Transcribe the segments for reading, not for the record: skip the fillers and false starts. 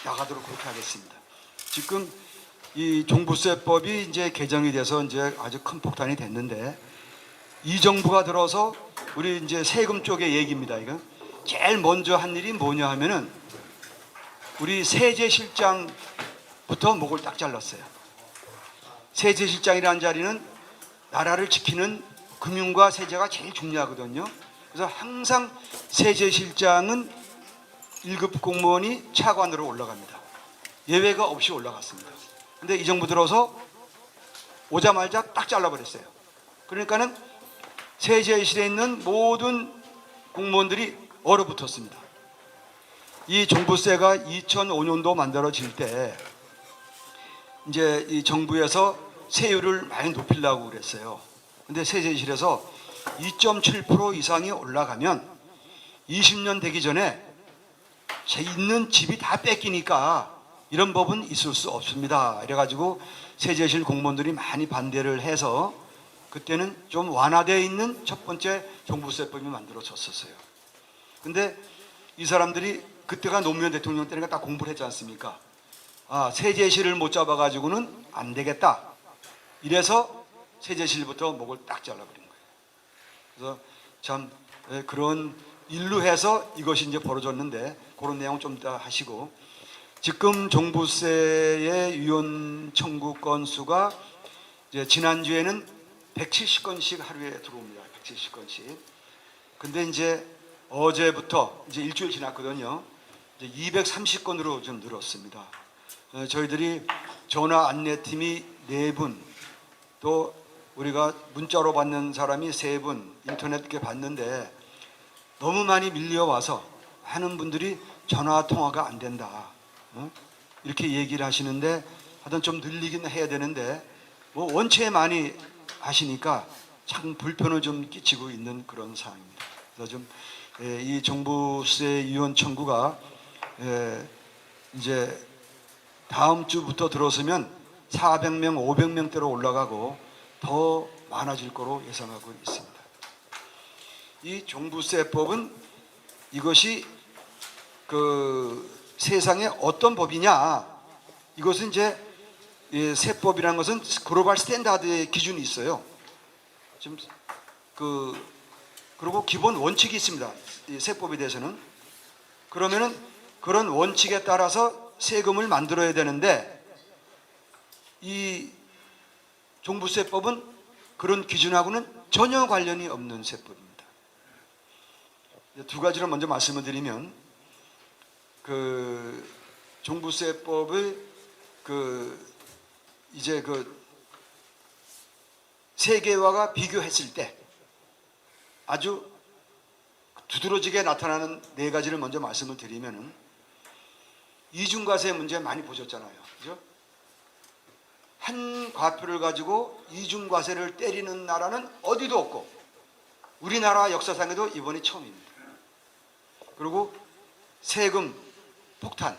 나가도록 그렇게 하겠습니다. 지금 이 종부세법이 이제 개정이 돼서 이제 아주 큰 폭탄이 됐는데, 이 정부가 들어서 우리 이제 세금 쪽의 얘기입니다. 이거 제일 먼저 한 일이 뭐냐 하면은 우리 세제실장부터 목을 딱 잘랐어요. 세제실장이라는 자리는 나라를 지키는 금융과 세제가 제일 중요하거든요. 그래서 항상 세제실장은 1급 공무원이 차관으로 올라갑니다. 예외가 없이 올라갔습니다. 근데 이 정부 들어서 오자마자 딱 잘라버렸어요. 그러니까는 세제실에 있는 모든 공무원들이 얼어붙었습니다. 이 종부세가 2005년도 만들어질 때 이제 이 정부에서 세율을 많이 높이려고 그랬어요. 근데 세제실에서 2.7% 이상이 올라가면 20년 되기 전에 있는 집이 다 뺏기니까 이런 법은 있을 수 없습니다. 이래가지고 세제실 공무원들이 많이 반대를 해서 그때는 좀 완화되어 있는 첫 번째 종부세법이 만들어졌었어요. 근데 이 사람들이 그때가 노무현 대통령 때니까 딱 공부를 했지 않습니까? 아, 세제실을 못 잡아가지고는 안 되겠다. 이래서 세제실부터 목을 딱 잘라버린 거예요. 그래서 참 그런 일로 해서 이것이 이제 벌어졌는데, 그런 내용 좀 이따 하시고, 지금 종부세의 위헌 청구 건수가 이제 지난주에는 170건씩 하루에 들어옵니다. 170건씩. 근데 이제 어제부터 이제 일주일 지났거든요. 이제 230건으로 좀 늘었습니다. 저희들이 전화 안내팀이 4분, 또 우리가 문자로 받는 사람이 3분, 인터넷 이렇게 받는데 너무 많이 밀려와서 많은 분들이 전화 통화가 안 된다, 이렇게 얘기를 하시는데, 하여튼 좀 늘리긴 해야 되는데 뭐 원체 많이 하시니까 참 불편을 좀 끼치고 있는 그런 상황입니다. 그래서 좀 이 종부세 위헌 청구가 이제 다음 주부터 들어서면 400명, 500명대로 올라가고 더 많아질 거로 예상하고 있습니다. 이 종부세법은 이것이 그 세상에 어떤 법이냐, 이것은 이제 세법이라는 것은 글로벌 스탠다드의 기준이 있어요. 지금 그리고 기본 원칙이 있습니다. 이 세법에 대해서는. 그러면은 그런 원칙에 따라서 세금을 만들어야 되는데, 이 종부세법은 그런 기준하고는 전혀 관련이 없는 세법입니다. 두 가지를 먼저 말씀을 드리면, 그 종부세법을 이제 세계화가 비교했을 때 아주 두드러지게 나타나는 4가지를 먼저 말씀을 드리면은, 이중과세 문제 많이 보셨잖아요. 그죠? 한 과표를 가지고 이중과세를 때리는 나라는 어디도 없고 우리나라 역사상에도 이번이 처음입니다. 그리고 세금 폭탄,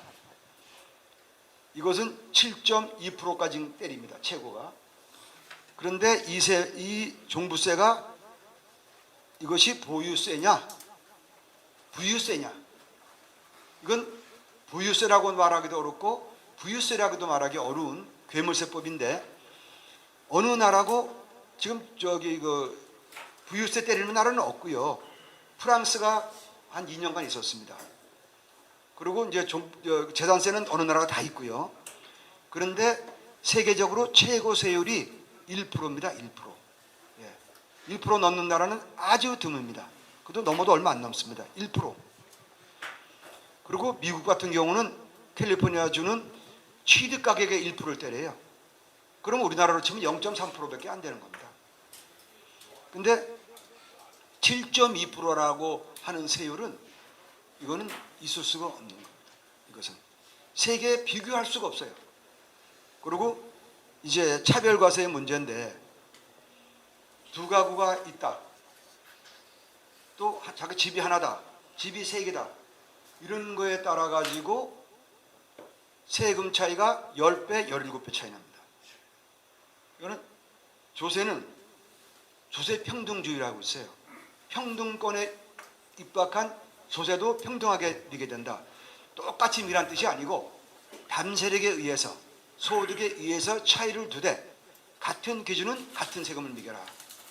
이것은 7.2%까지 때립니다. 최고가. 그런데 이 종부세가 이것이 보유세냐 부유세냐, 이건 부유세라고 말하기도 어렵고 부유세라고도 말하기 어려운 괴물세법인데, 어느 나라고 지금 부유세 때리는 나라는 없고요. 프랑스가 한 2년간 있었습니다. 그리고 이제 재산세는 어느 나라가 다 있고요. 그런데 세계적으로 최고 세율이 1%입니다. 1%. 1% 넘는 나라는 아주 드뭅니다. 그것도 넘어도 얼마 안 넘습니다. 1%. 그리고 미국 같은 경우는 캘리포니아주는 취득 가격의 1%를 때려요. 그럼 우리나라로 치면 0.3%밖에 안 되는 겁니다. 근데 7.2%라고 하는 세율은 이거는 있을 수가 없는 겁니다. 이것은 세계에 비교할 수가 없어요. 그리고 이제 차별과세의 문제인데, 두 가구가 있다, 또 자기 집이 하나다, 집이 3개다, 이런 거에 따라 가지고 세금 차이가 10배, 17배 차이 납니다. 이거는 조세는 조세 평등주의라고 있어요. 평등권에 입각한 조세도 평등하게 내게 된다. 똑같이 미란 뜻이 아니고 담세력에 의해서 소득에 의해서 차이를 두되 같은 기준은 같은 세금을 매겨라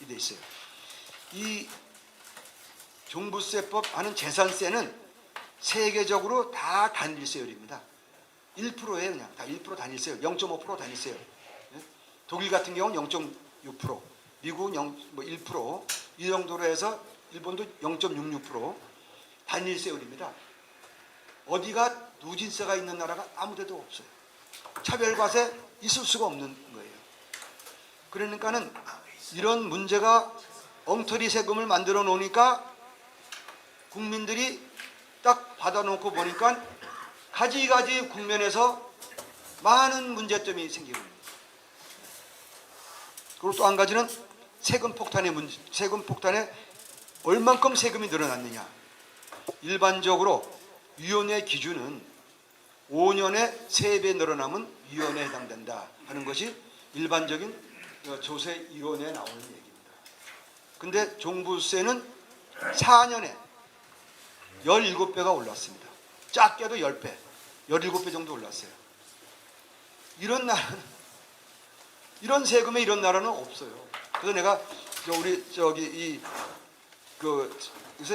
이 돼 있어요. 이 종부세법 하는 재산세는 세계적으로 다 단일세율입니다. 1%예요. 그냥 다 1% 단일세율, 0.5% 단일세율. 독일 같은 경우는 0.6%, 미국은 1%, 이 정도로 해서 일본도 0.66% 단일세율입니다. 어디가 누진세가 있는 나라가 아무 데도 없어요. 차별과세 있을 수가 없는 거예요. 그러니까는 이런 문제가 엉터리 세금을 만들어 놓으니까 국민들이 딱 받아놓고 보니까 가지가지 국면에서 많은 문제점이 생기고 있습니다. 그리고 또 한 가지는 세금 폭탄의 문제, 세금 폭탄에 얼만큼 세금이 늘어났느냐. 일반적으로 위원회 기준은 5년에 3배 늘어나면 위원회에 해당된다 하는 것이 일반적인 조세위원회에 나오는 얘기입니다. 근데 종부세는 4년에 17배가 올랐습니다. 작게도 10배, 17배 정도 올랐어요. 이런 나라는, 이런 세금에 이런 나라는 없어요. 그래서 내가 우리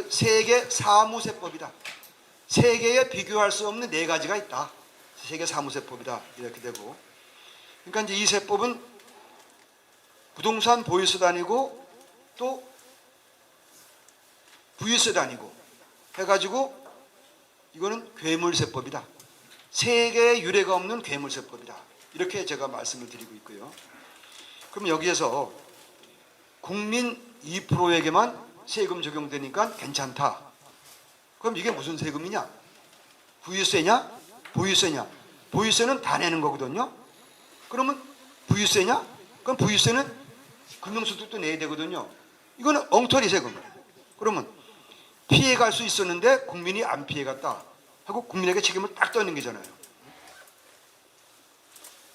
세계 사무세법이다. 세계에 비교할 수 없는 4가지가 있다. 세계 사무세법이다. 이렇게 되고. 그러니까 이제 이 세법은 부동산 보유세도 아니고 또 부유세도 아니고 해가지고 이거는 괴물세법이다. 세계에 유례가 없는 괴물세법이다. 이렇게 제가 말씀을 드리고 있고요. 그럼 여기에서 국민 2%에게만 세금 적용되니까 괜찮다. 그럼 이게 무슨 세금이냐? 부유세냐? 보유세냐? 보유세는 다 내는 거거든요. 그러면 부유세냐? 그럼 부유세는 금융소득도 내야 되거든요. 이거는 엉터리 세금. 그러면 피해갈 수 있었는데 국민이 안 피해갔다 하고 국민에게 책임을 딱 떠는 거잖아요.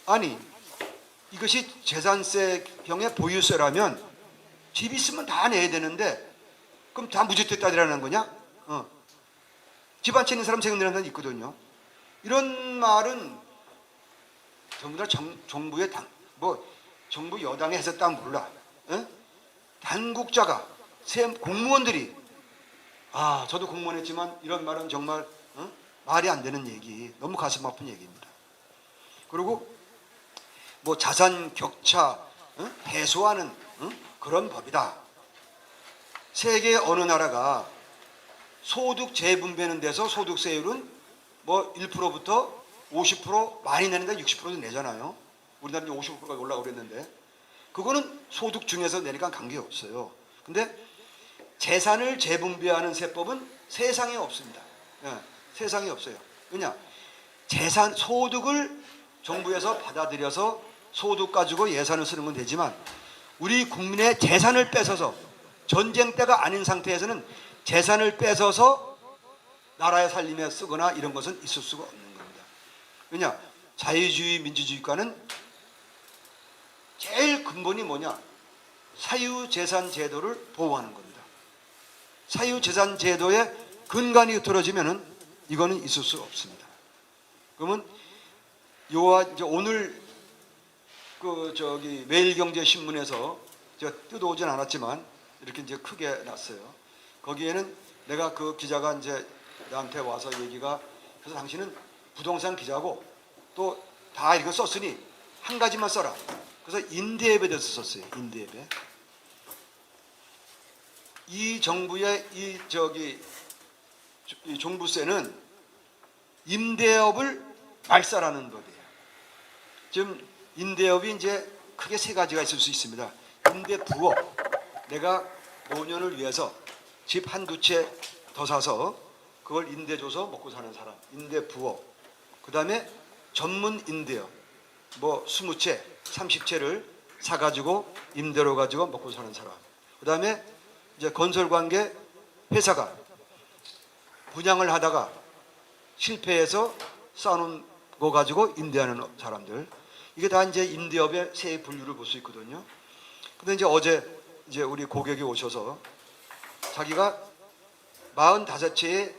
아니 이것이 재산세형의 보유세라면 집 있으면 다 내야 되는데 그럼 다 무주택 따지라는 거냐? 집 안 채는 사람 세금 내는 사람 있거든요. 이런 말은 전부 다 정부의 정부 여당에 했었다 몰라. 당국자가 공무원들이 저도 공무원 했지만 이런 말은 정말 말이 안 되는 얘기, 너무 가슴 아픈 얘기입니다. 그리고 자산 격차 해소하는 그런 법이다. 세계 어느 나라가 소득 재분배는 데서 소득세율은 1%부터 50% 많이 내는데 60%도 내잖아요. 우리나라는 50%까지 올라오고 그랬는데 그거는 소득 중에서 내니까 관계없어요. 근데 재산을 재분배하는 세법은 세상에 없습니다. 세상에 없어요. 왜냐? 재산, 소득을 정부에서 받아들여서 소득 가지고 예산을 쓰는 건 되지만 우리 국민의 재산을 뺏어서 전쟁 때가 아닌 상태에서는 재산을 뺏어서 나라의 살림에 쓰거나 이런 것은 있을 수가 없는 겁니다. 왜냐? 자유주의 민주주의과는 제일 근본이 뭐냐? 사유재산 제도를 보호하는 겁니다. 사유재산 제도의 근간이 흐트러지면은 이거는 있을 수 없습니다. 그러면 이제 오늘 매일경제신문에서 제가 뜯어오진 않았지만 이렇게 이제 크게 났어요. 거기에는 내가 그 기자가 이제 나한테 와서 얘기가 그래서 당신은 부동산 기자고 또 다 이거 썼으니 한 가지만 써라. 그래서 임대업에 대해서 썼어요. 임대업에. 이 정부의 이 종부세는 임대업을 말살하는 법이에요. 지금 임대업이 이제 크게 3가지가 있을 수 있습니다. 임대 부업. 내가 5년을 위해서 집 한두 채 더 사서 그걸 임대 줘서 먹고 사는 사람. 임대 부업. 그 다음에 전문 임대업. 20채, 30채를 사가지고 임대로 가지고 먹고 사는 사람. 그 다음에 이제 건설관계 회사가 분양을 하다가 실패해서 쌓아놓은 거 가지고 임대하는 사람들. 이게 다 이제 임대업의 세 분류를 볼 수 있거든요. 근데 이제 어제 우리 고객이 오셔서 자기가 45채의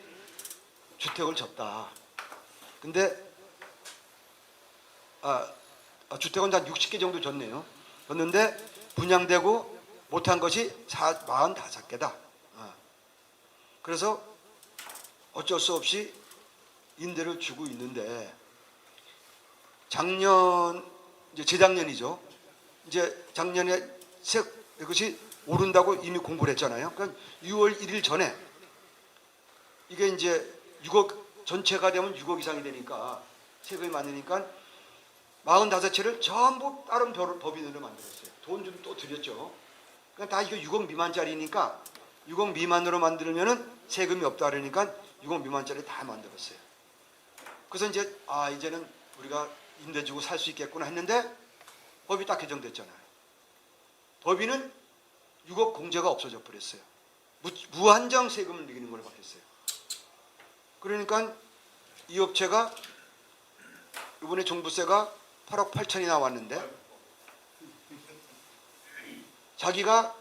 주택을 졌다. 근데 주택은 한 60개 정도 줬네요. 줬는데 분양되고 못한 것이 45개다. 그래서 어쩔 수 없이 임대를 주고 있는데 작년 이제 재작년이죠. 이제 작년에 이것이 오른다고 이미 공부를 했잖아요. 그러니까 6월 1일 전에 이게 이제 6억 전체가 되면 6억 이상이 되니까 세금이 많으니까 45채를 전부 다른 법인으로 만들었어요. 돈 좀 또 들였죠. 그러니까 다 이거 6억 미만짜리니까 6억 미만으로 만들면은 세금이 없다 그러니까 6억 미만짜리 다 만들었어요. 그래서 이제 이제는 우리가 임대 주고 살 수 있겠구나 했는데 법이 딱 개정됐잖아요. 법인은 6억 공제가 없어져 버렸어요. 무한정 세금을 매기는 걸로 바뀌었어요. 그러니까 이 업체가 이번에 종부세가 8억 8천이 나왔는데 자기가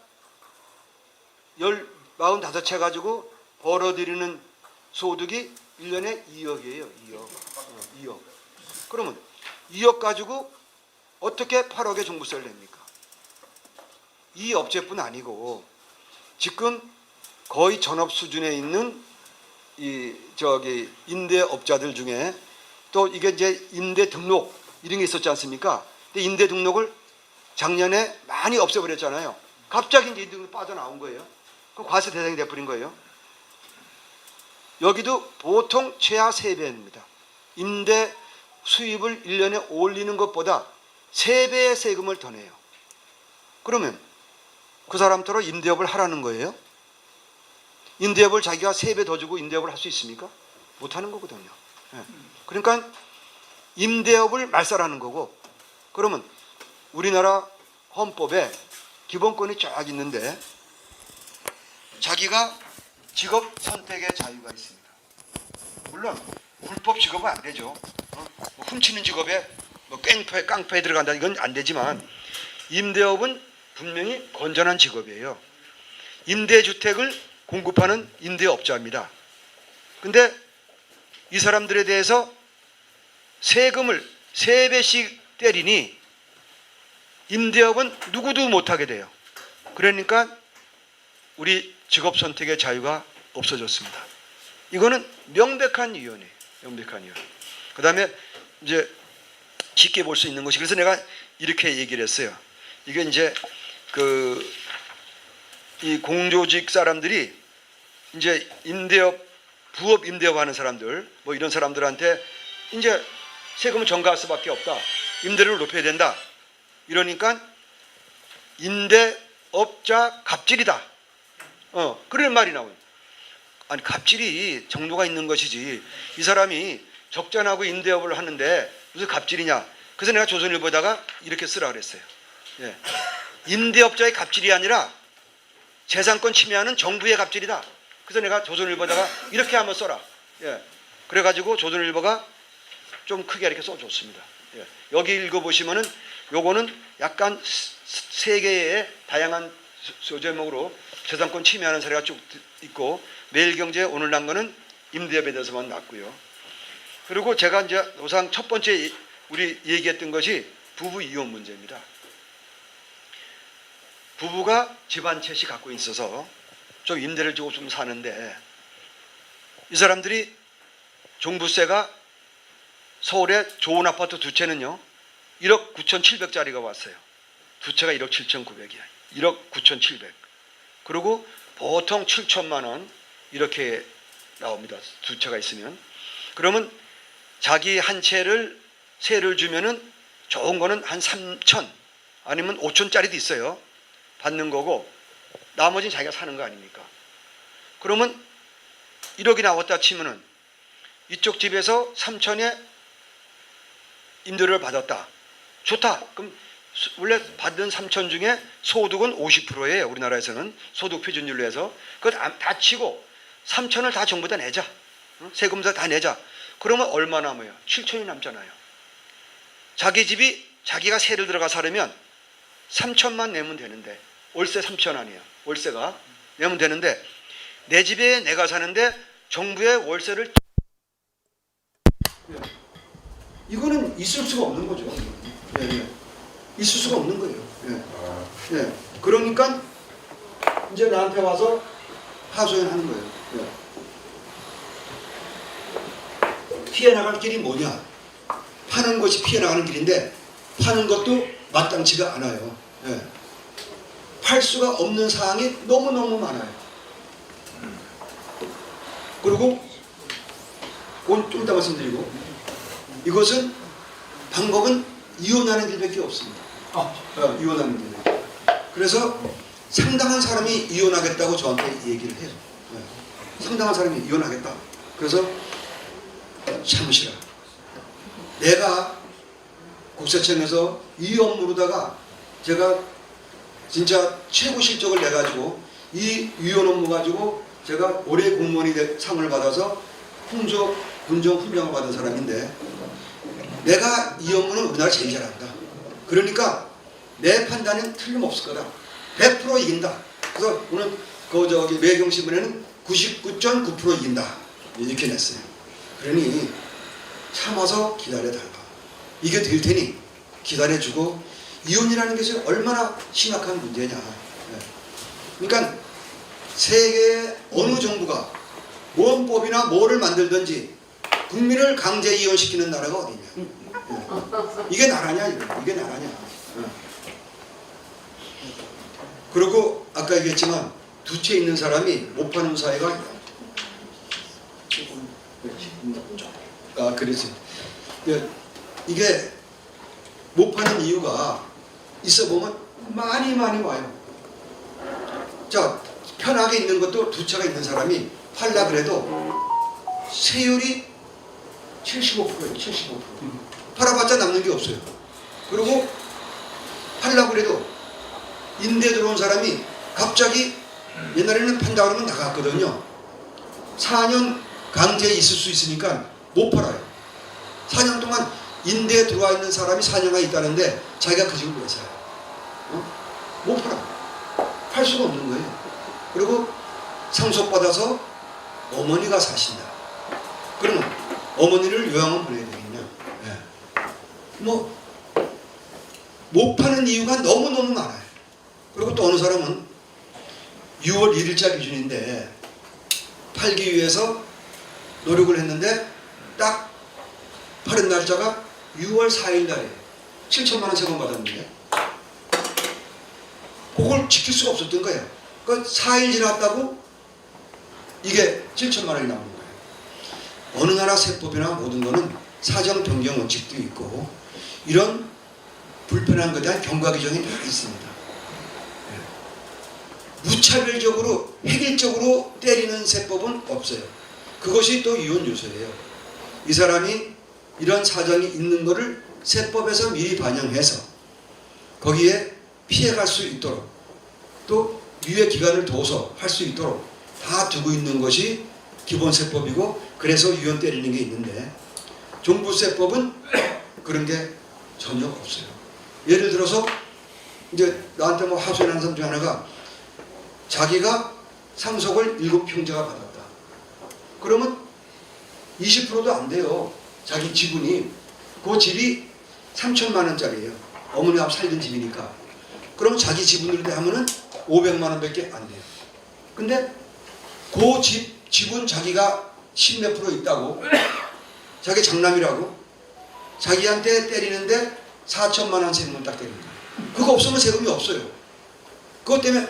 45채 가지고 벌어들이는 소득이 1년에 2억이에요. 2억. 그러면 2억 가지고 어떻게 8억의 종부세를 냅니까? 이 업체뿐 아니고 지금 거의 전업 수준에 있는 임대업자들 중에 또 이게 이제 임대 등록 이런 게 있었지 않습니까? 근데 임대 등록을 작년에 많이 없애버렸잖아요. 갑자기 이제 이 등록 빠져나온 거예요. 그럼 과세 대상이 돼버린 거예요. 여기도 보통 최하 3배입니다. 임대 수입을 1년에 올리는 것보다 3배의 세금을 더 내요. 그러면 그 사람처럼 임대업을 하라는 거예요? 임대업을 자기가 3배 더 주고 임대업을 할 수 있습니까? 못하는 거거든요. 그러니까 임대업을 말살하는 거고, 그러면 우리나라 헌법에 기본권이 쫙 있는데 자기가 직업 선택의 자유가 있습니다. 물론 불법 직업은 안 되죠. 훔치는 직업에 깡패에 들어간다 이건 안 되지만 임대업은 분명히 건전한 직업이에요. 임대주택을 공급하는 임대업자입니다. 근데 이 사람들에 대해서 세금을 3배씩 때리니 임대업은 누구도 못하게 돼요. 그러니까 우리 직업 선택의 자유가 없어졌습니다. 이거는 명백한 이유네요. 명백한 이유. 그 다음에 이제 쉽게 볼 수 있는 것이, 그래서 내가 이렇게 얘기를 했어요. 이게 이제 이 공조직 사람들이 이제 부업 임대업 하는 사람들, 뭐 이런 사람들한테 이제 세금을 전가할 수밖에 없다. 임대료를 높여야 된다. 이러니까 임대업자 갑질이다. 그런 말이 나와요. 아니, 갑질이 정도가 있는 것이지. 이 사람이 적자나고 임대업을 하는데 무슨 갑질이냐. 그래서 내가 조선일보에다가 이렇게 쓰라 그랬어요. 예. 임대업자의 갑질이 아니라 재산권 침해하는 정부의 갑질이다. 그래서 내가 조선일보에다가 이렇게 한번 써라. 예. 그래가지고 조선일보가 좀 크게 이렇게 써줬습니다. 예. 여기 읽어보시면은 요거는 약간 세 개의 다양한 소제목으로 재산권 침해하는 사례가 쭉 있고, 매일경제 오늘 난 거는 임대업에 대해서만 났고요. 그리고 제가 이제 우선 첫 번째 우리 얘기했던 것이 부부 이혼 문제입니다. 부부가 집 한 채씩 갖고 있어서 좀 임대를 주고 좀 사는데 이 사람들이 종부세가 서울에 좋은 아파트 2채는요 1억 9,700짜리가 왔어요. 2채가 1억 7,900이야. 1억 9,700. 그리고 보통 7천만 원 이렇게 나옵니다. 2채가 있으면. 그러면 자기 한 채를 세를 주면은 좋은 거는 한 3천 아니면 5천짜리도 있어요. 받는 거고 나머지는 자기가 사는 거 아닙니까? 그러면 1억이 나왔다 치면은 이쪽 집에서 3천에 임대료를 받았다. 좋다. 그럼 원래 받은 3천 중에 소득은 50%예요. 우리나라에서는 소득 표준율로 해서 그거 다 치고 3천을 다 정부에다 내자. 세금사 다 내자. 그러면 얼마 남아요? 7천이 남잖아요. 자기 집이 자기가 세를 들어가 살으면 3천만 내면 되는데, 월세 3천 아니에요. 월세가 내면 되는데 내 집에 내가 사는데 정부의 월세를 이거는 있을 수가 없는 거죠. 예, 예. 있을 수가 없는 거예요. 예. 예. 그러니까 이제 나한테 와서 하소연하는 거예요. 예. 피해 나갈 길이 뭐냐? 파는 것이 피해 나가는 길인데 파는 것도 마땅치가 않아요. 예. 팔 수가 없는 사항이 너무너무 많아요. 그리고 그건 좀 이따 말씀드리고, 이것은 방법은 이혼하는 길밖에 없습니다. 이혼하는 길. 그래서 상당한 사람이 이혼하겠다고 저한테 얘기를 해요. 네. 상당한 사람이 이혼하겠다. 그래서 참으시라. 내가 국세청에서 이 업무로다가 제가 진짜 최고 실적을 내가지고 이 이혼 업무 가지고 제가 올해 공무원이 상을 받아서 훈조, 군정 훈장을 받은 사람인데, 내가 이 업무는 우리나라 제일 잘한다. 그러니까 내 판단은 틀림없을 거다. 100% 이긴다. 그래서 오늘 매경신문에는 99.9% 이긴다. 이렇게 냈어요. 그러니 참아서 기다려달라. 이게 될 테니 기다려주고, 이혼이라는 것이 얼마나 심각한 문제냐. 그러니까 세계 어느 정부가 뭔 법이나 뭐를 만들든지 국민을 강제 이혼시키는 나라가 어디냐. 이게 나라냐, 이게 나라냐. 그리고 아까 얘기했지만 두 채 있는 사람이 못 파는 사회가 그래서 이게 못 파는 이유가 있어 보면 많이 와요. 자, 편하게 있는 것도 두 채가 있는 사람이 팔라 그래도 세율이 75%예요. 75%. 팔아봤자 남는 게 없어요. 그리고 팔라고 그래도 임대 들어온 사람이 갑자기, 옛날에는 판다 그러면 나갔거든요. 4년 강제에 있을 수 있으니까 못 팔아요. 4년 동안 임대에 들어와 있는 사람이 4년간 있다는데 자기가 그 집을 왜 사요? 못 팔아. 팔 수가 없는 거예요. 그리고 상속받아서 어머니가 사신다. 그러면 어머니를 요양원 보내야 되겠냐? 못 파는 이유가 너무너무 많아요. 그리고 또 어느 사람은 6월 1일자 기준인데 팔기 위해서 노력을 했는데 딱 파는 날짜가 6월 4일 날이에요. 7천만 원 세금 받았는데 그걸 지킬 수가 없었던 거예요. 그 4일 지났다고 이게 7천만 원이 나오는 거예요. 어느 나라 세법이나 모든 거는 사정 변경 원칙도 있고 이런 불편한 것에 대한 경과 규정이 다 있습니다. 무차별적으로 획일적으로 때리는 세법은 없어요. 그것이 또 이혼 요소예요. 이 사람이 이런 사정이 있는 것을 세법에서 미리 반영해서 거기에 피해갈 수 있도록 또 유예 기간을 둬서 할 수 있도록 다 두고 있는 것이 기본 세법이고, 그래서 이혼 때리는 게 있는데 종부세법은 그런 게 전혀 없어요. 예를 들어서 이제 나한테 하소연하는 사람 중 하나가 자기가 상속을 7형제가 받았다. 그러면 20%도 안 돼요. 자기 지분이. 그 집이 3천만 원짜리예요. 어머니가 살던 집이니까. 그럼 자기 지분으로 하면은 500만 원밖에 안 돼요. 근데 그 지분 자기가 10몇 프로 있다고, 자기 장남이라고 자기한테 때리는데 4천만 원 세금을 딱 때리는 거예요. 그거 없으면 세금이 없어요. 그것 때문에,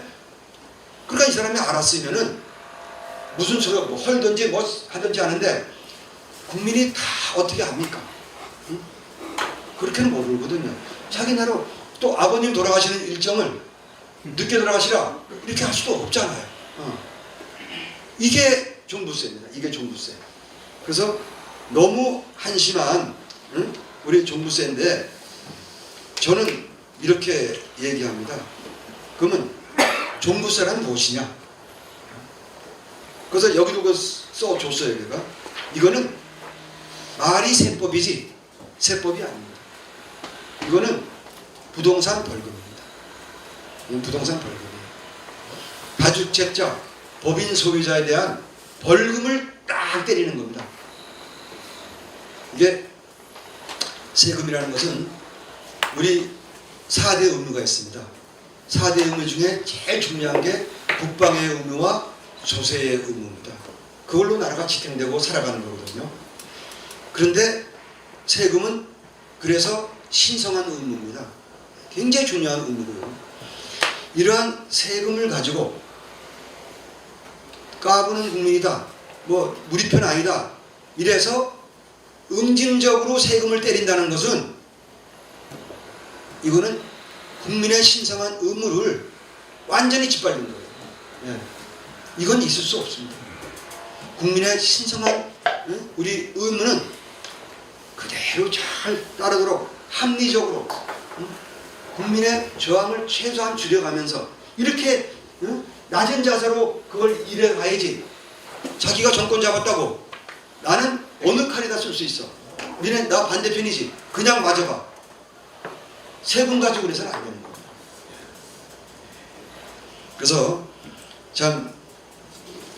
그러니까 이 사람이 알았으면은 무슨 소리가 헐든지 뭐 하든지 하는데 국민이 다 어떻게 합니까? 응? 그렇게는 모르거든요. 자기 나라 또 아버님 돌아가시는 일정을 늦게 돌아가시라 이렇게 할 수도 없잖아요. 이게 종부세입니다. 이게 종부세. 그래서 너무 한심한 우리 종부세인데 저는 이렇게 얘기합니다. 그러면 종부세란 무엇이냐? 그래서 여기도 그 써줬어요. 얘가 이거는 말이 세법이지 세법이 아닙니다. 이거는 부동산 벌금입니다. 부동산 벌금이에요. 다주택자, 법인 소유자에 대한 벌금을 딱 때리는 겁니다. 이게 세금이라는 것은 우리 4대 의무가 있습니다. 4대 의무 중에 제일 중요한 게 국방의 의무와 조세의 의무입니다. 그걸로 나라가 지탱되고 살아가는 거거든요. 그런데 세금은 그래서 신성한 의무입니다. 굉장히 중요한 의무고요. 이러한 세금을 가지고 까부는 국민이다, 뭐 우리 편 아니다, 이래서 응징적으로 세금을 때린다는 것은 이거는 국민의 신성한 의무를 완전히 짓밟는 거예요. 예. 이건 있을 수 없습니다. 국민의 신성한 우리 의무는 그대로 잘 따르도록 합리적으로 국민의 저항을 최소한 줄여가면서 이렇게 낮은 자세로 그걸 일해가야지. 자기가 정권 잡았다고 나는 어느 칼에다 쓸 수 있어, 니네 나 반대편이지, 그냥 맞아봐, 세금 가지고 그래서는 안 되는 겁니다. 그래서 참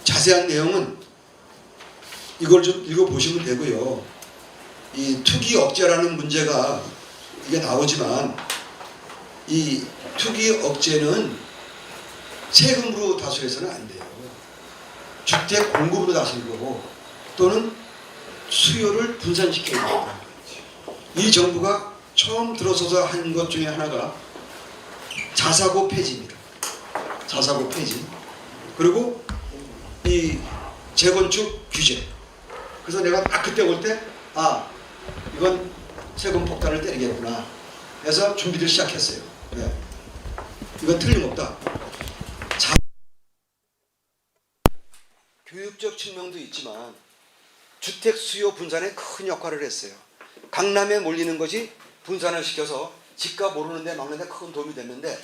자세한 내용은 이걸 좀 읽어보시면 되고요. 이 투기 억제라는 문제가 이게 나오지만 이 투기 억제는 세금으로 다스려서는 안 돼요. 주택 공급으로 다스릴 거고 또는 수요를 분산시켜야 됩니다. 이 정부가 처음 들어서서 한 것 중에 하나가 자사고 폐지입니다. 자사고 폐지. 그리고 이 재건축 규제. 그래서 내가 딱 그때 볼 때 이건 세금 폭탄을 때리겠구나 해서 준비를 시작했어요. 네. 이건 틀림없다. 교육적 측면도 있지만 주택 수요 분산에 큰 역할을 했어요. 강남에 몰리는 것이 분산을 시켜서 집값 오르는데 막는데 큰 도움이 됐는데,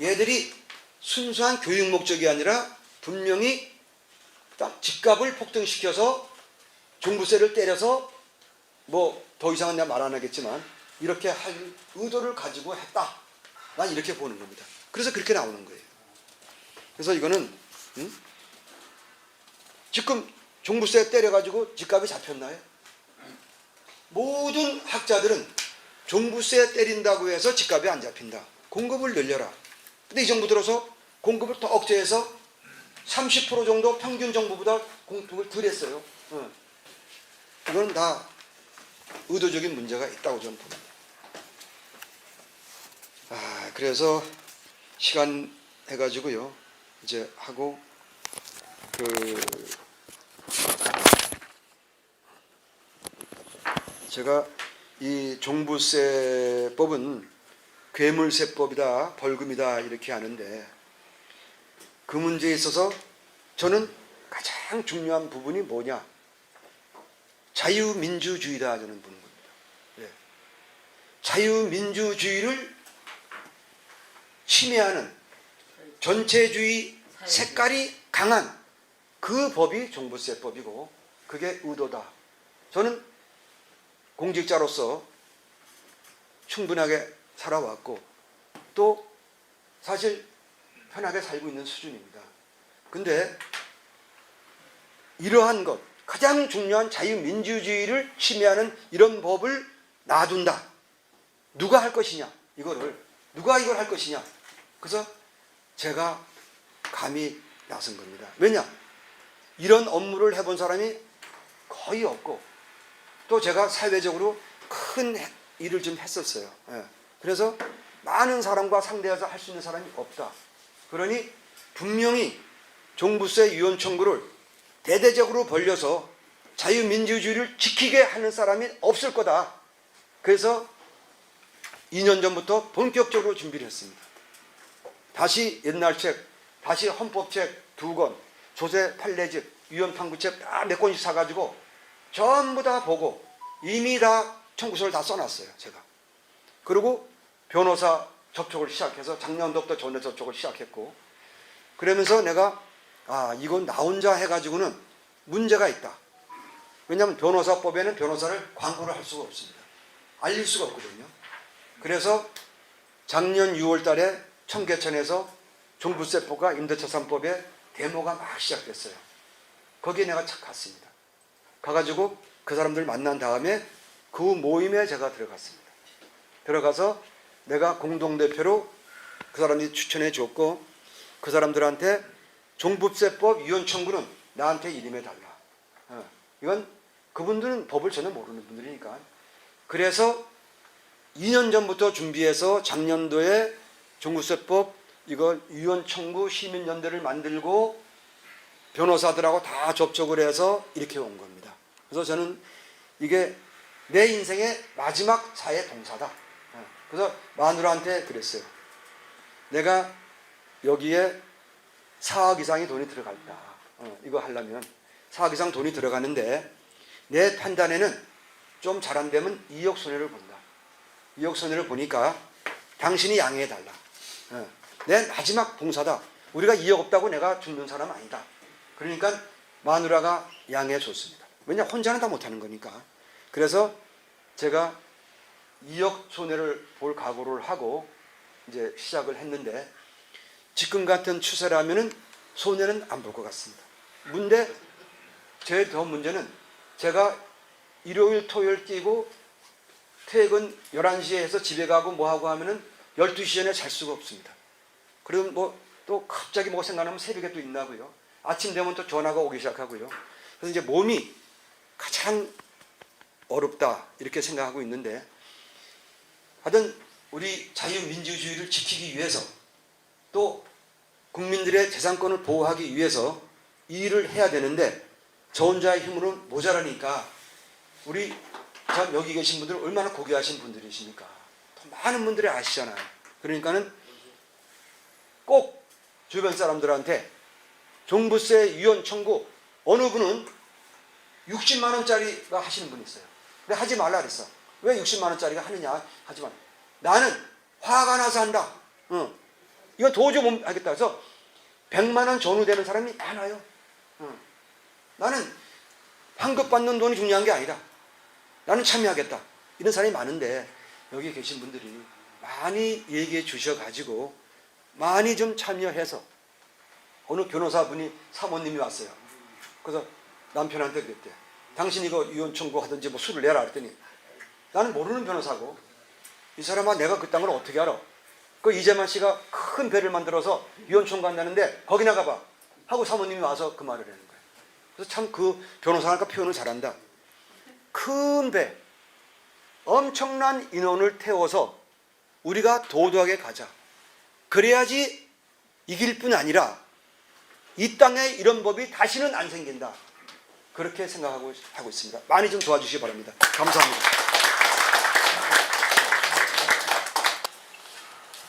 얘들이 순수한 교육 목적이 아니라 분명히 집값을 폭등시켜서 종부세를 때려서 뭐 더 이상은 내가 말 안 하겠지만 이렇게 할 의도를 가지고 했다. 난 이렇게 보는 겁니다. 그래서 그렇게 나오는 거예요. 그래서 이거는 지금 종부세 때려가지고 집값이 잡혔나요? 모든 학자들은 종부세 때린다고 해서 집값이 안 잡힌다. 공급을 늘려라. 근데 이 정부 들어서 공급을 더 억제해서 30% 정도 평균 정부보다 공급을 덜 했어요. 이건 다 의도적인 문제가 있다고 저는 봅니다. 그래서 시간 해가지고요. 이제 하고 제가 이 종부세법은 괴물세법이다, 벌금이다 이렇게 하는데 그 문제에 있어서 저는 가장 중요한 부분이 뭐냐? 자유민주주의다 저는 보는 겁니다. 네. 자유민주주의를 침해하는 전체주의 색깔이 강한 그 법이 종부세법이고 그게 의도다. 저는 공직자로서 충분하게 살아왔고 또 사실 편하게 살고 있는 수준입니다. 근데 이러한 것, 가장 중요한 자유민주주의를 침해하는 이런 법을 놔둔다. 누가 할 것이냐? 누가 이걸 할 것이냐? 그래서 제가 감히 나선 겁니다. 왜냐? 이런 업무를 해본 사람이 거의 없고 또 제가 사회적으로 큰 일을 좀 했었어요. 그래서 많은 사람과 상대해서 할 수 있는 사람이 없다. 그러니 분명히 종부세 유연 청구를 대대적으로 벌려서 자유민주주의를 지키게 하는 사람이 없을 거다. 그래서 2년 전부터 본격적으로 준비를 했습니다. 다시 옛날 책, 다시 헌법책 2권, 조세 판례집, 유연 탐구책 다 몇 권씩 사가지고 전부 다 보고 이미 다 청구서를 다 써놨어요. 제가. 그리고 변호사 접촉을 시작해서 작년도부터 전에 접촉을 시작했고 그러면서 내가 이건 나 혼자 해가지고는 문제가 있다. 왜냐하면 변호사법에는 변호사를 광고를 할 수가 없습니다. 알릴 수가 없거든요. 그래서 작년 6월 달에 청계천에서 종부세법과 임대차 3법의 데모가 막 시작됐어요. 거기에 내가 착 갔습니다. 가가지고 그 사람들 만난 다음에 그 모임에 제가 들어갔습니다. 들어가서 내가 공동대표로 그 사람들이 추천해 줬고, 그 사람들한테 종부세법 위헌 청구는 나한테 이름해 달라. 이건 그분들은 법을 전혀 모르는 분들이니까. 그래서 2년 전부터 준비해서 작년도에 종부세법 이거 위헌 청구 시민연대를 만들고 변호사들하고 다 접촉을 해서 이렇게 온 겁니다. 그래서 저는 이게 내 인생의 마지막 사회 봉사다. 그래서 마누라한테 그랬어요. 내가 여기에 4억 이상의 돈이 들어갈다. 이거 하려면 4억 이상 돈이 들어가는데 내 판단에는 좀 잘 안 되면 2억 손해를 본다. 2억 손해를 보니까 당신이 양해해달라. 내 마지막 봉사다. 우리가 2억 없다고 내가 죽는 사람 아니다. 그러니까 마누라가 양해해 줬습니다. 왜냐 혼자는 다 못하는 거니까. 그래서 제가 2억 손해를 볼 각오를 하고 이제 시작을 했는데, 지금 같은 추세라면은 손해는 안 볼 것 같습니다. 근데 제일 더 문제는 제가 일요일 토요일 뛰고 퇴근 11시에 해서 집에 가고 뭐하고 하면은 12시 전에 잘 수가 없습니다. 그럼 뭐 또 갑자기 뭐 생각나면 새벽에 또 있나고요. 아침 되면 또 전화가 오기 시작하고요. 그래서 이제 몸이 가장 어렵다 이렇게 생각하고 있는데, 하여튼 우리 자유민주주의를 지키기 위해서 또 국민들의 재산권을 보호하기 위해서 이 일을 해야 되는데 저 혼자의 힘으로는 모자라니까, 우리 참 여기 계신 분들은 얼마나 고귀하신 분들이십니까? 더 많은 분들이 아시잖아요. 그러니까는 꼭 주변 사람들한테 종부세 위헌 청구, 어느 분은 60만 원짜리가 하시는 분이 있어요. 근데 하지 말라 그랬어. 왜 60만 원짜리가 하느냐? 하지만 나는 화가 나서 한다. 이건 도저히 못 하겠다. 그래서 100만 원 전후되는 사람이 많아요. 나는 환급 받는 돈이 중요한 게 아니다. 나는 참여하겠다. 이런 사람이 많은데 여기 계신 분들이 많이 얘기해 주셔가지고 많이 좀 참여해서, 어느 변호사분이 사모님이 왔어요. 그래서 남편한테 그랬대. 당신 이거 위헌 청구하든지 뭐 수를 내라 그랬더니, 나는 모르는 변호사고 이 사람아 내가 그 땅을 어떻게 알아? 그 이재만 씨가 큰 배를 만들어서 위헌 청구한다는데 거기 나가봐 하고 사모님이 와서 그 말을 하는 거예요. 그래서 참 그 변호사가 표현을 잘한다. 큰 배, 엄청난 인원을 태워서 우리가 도도하게 가자. 그래야지 이길 뿐 아니라 이 땅에 이런 법이 다시는 안 생긴다. 그렇게 생각하고 있습니다. 많이 좀 도와주시기 바랍니다. 감사합니다.